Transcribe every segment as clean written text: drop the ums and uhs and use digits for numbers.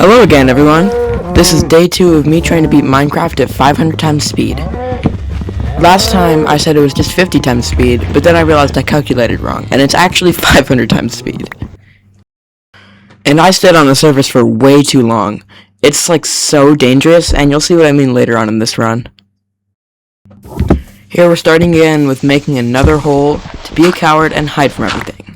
Hello again, everyone. This is day 2 of me trying to beat Minecraft at 500 times speed. Last time I said it was just 50 times speed, but then I realized I calculated wrong, and it's actually 500 times speed. And I stayed on the surface for way too long. It's like so dangerous, and you'll see what I mean later on in this run. Here we're starting again with making another hole to be a coward and hide from everything.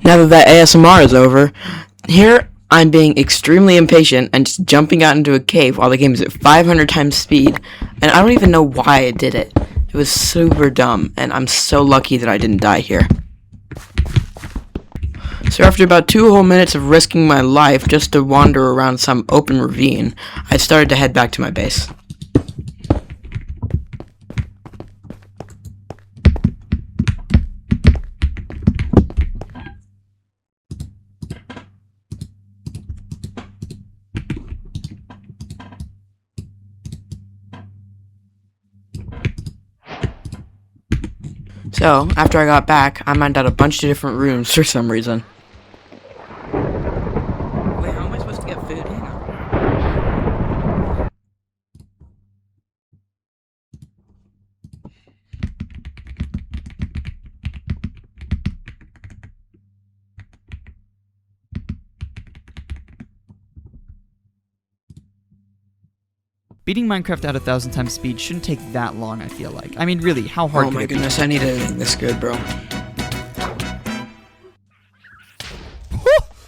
Now that ASMR is over, here I'm being extremely impatient and just jumping out into a cave while the game is at 500 times speed, and I don't even know why I did it. It was super dumb, and I'm so lucky that I didn't die here. So after about 2 whole minutes of risking my life just to wander around some open ravine, I started to head back to my base. So, after I got back, I mined out a bunch of different rooms for some reason. Wait, how am I supposed to get food? Hang on. Beating Minecraft at 1,000 times speed shouldn't take that long, I feel like. I mean, really, how hard could it be? Oh my goodness, I need anything this good, bro.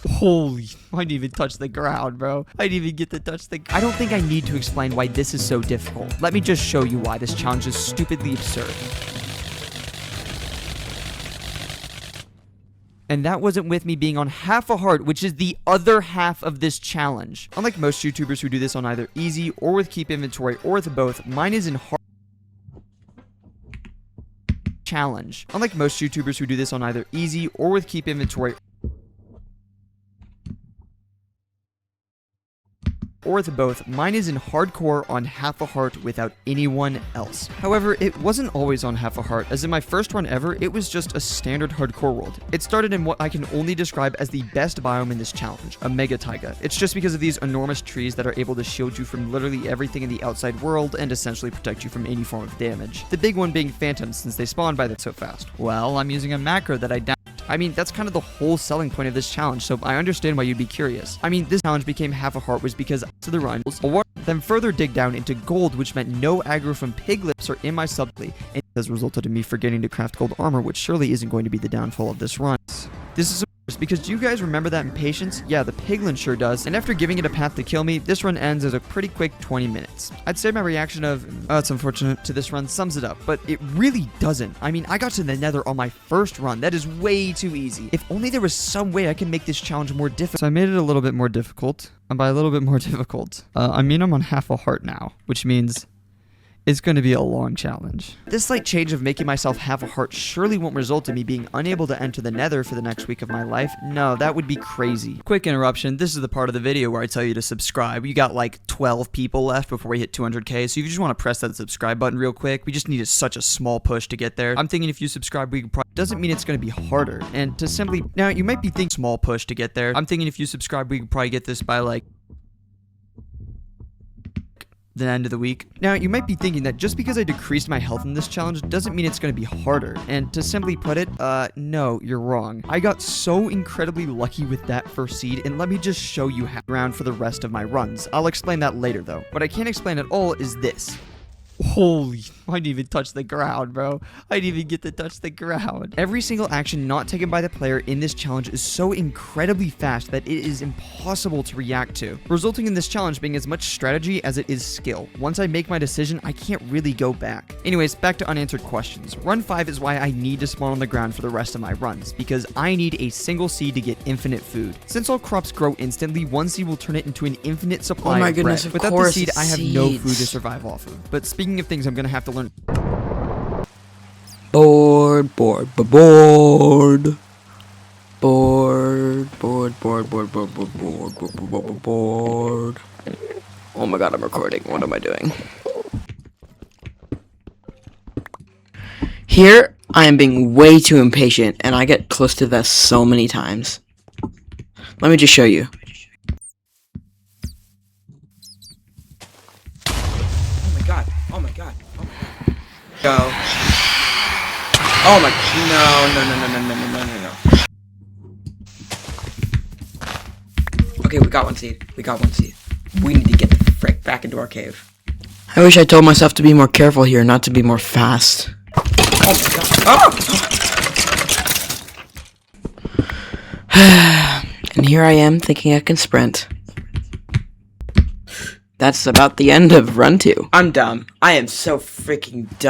Holy, I didn't even touch the ground, bro. I didn't even get to touch the... I don't think I need to explain why this is so difficult. Let me just show you why this challenge is stupidly absurd. And that wasn't with me being on half a heart, which is the other half of this challenge. Unlike most YouTubers who do this on either easy or with keep inventory or with both, mine is in hard challenge. Unlike most YouTubers who do this on either easy or with keep inventory or with both, mine is in hardcore on half a heart without anyone else. However, it wasn't always on half a heart, as in my first run ever, it was just a standard hardcore world. It started in what I can only describe as the best biome in this challenge, a mega taiga. It's just because of these enormous trees that are able to shield you from literally everything in the outside world and essentially protect you from any form of damage. The big one being phantoms, since they spawn by that so fast. Well, I'm using a macro that I downloaded. I mean, that's kind of the whole selling point of this challenge, so I understand why you'd be curious. I mean, this challenge became half a heart was because to the run, then further dig down into gold, which meant no aggro from piglets or in my subclass, and has resulted in me forgetting to craft gold armor, which surely isn't going to be the downfall of this run. This is because do you guys remember that impatience? Yeah, the piglin sure does, and after giving it a path to kill me, this run ends as a pretty quick 20 minutes. I'd say my reaction of, oh, it's unfortunate, to this run sums it up, but it really doesn't. I mean, I got to the nether on my first run. That is way too easy. If only there was some way I can make this challenge more difficult. So I made it a little bit more difficult, and by a little bit more difficult, I mean I'm on half a heart now, which means it's going to be a long challenge. This slight change of making myself half a heart surely won't result in me being unable to enter the nether for the next week of my life. No, that would be crazy. Quick interruption, this is the part of the video where I tell you to subscribe. You got like 12 people left before we hit 200k, so if you just want to press that subscribe button real quick, we just need such a small push to get there. I'm thinking if you subscribe, we probably doesn't mean it's going to be harder. And to simply, now you might be thinking small push to get there. I'm thinking if you subscribe, we could probably get this by like the end of the week. Now, you might be thinking that just because I decreased my health in this challenge doesn't mean it's going to be harder. And to simply put it, no, you're wrong. I got so incredibly lucky with that first seed, and let me just show you how around for the rest of my runs. I'll explain that later, though. What I can't explain at all is this. Holy, I didn't even touch the ground, bro. I didn't even get to touch the ground. Every single action not taken by the player in this challenge is so incredibly fast that it is impossible to react to, resulting in this challenge being as much strategy as it is skill. Once I make my decision, I can't really go back. Anyways, back to unanswered questions. Run 5 is why I need to spawn on the ground for the rest of my runs, because I need a single seed to get infinite food. Since all crops grow instantly, one seed will turn it into an infinite supply Oh my of goodness, bread. of Without course, the seed, it's I have no food to seeds. survive off of. But speaking of things I'm gonna have to learn. Bored, bored, bored. Bored, bored, bored, bored, bored, bored, bored, bored, bored, bored. Oh my god, I'm recording. What am I doing? Here, I am being way too impatient, and I get close to this so many times. Let me just show you. Oh my god, oh my god, oh my god. Go. Oh my, no. Okay, we got one seed. We need to get the frick back into our cave. I wish I told myself to be more careful here, not to be more fast. Oh my god. Oh! And here I am thinking I can sprint. That's about the end of run 2. I'm dumb. I am so freaking dumb.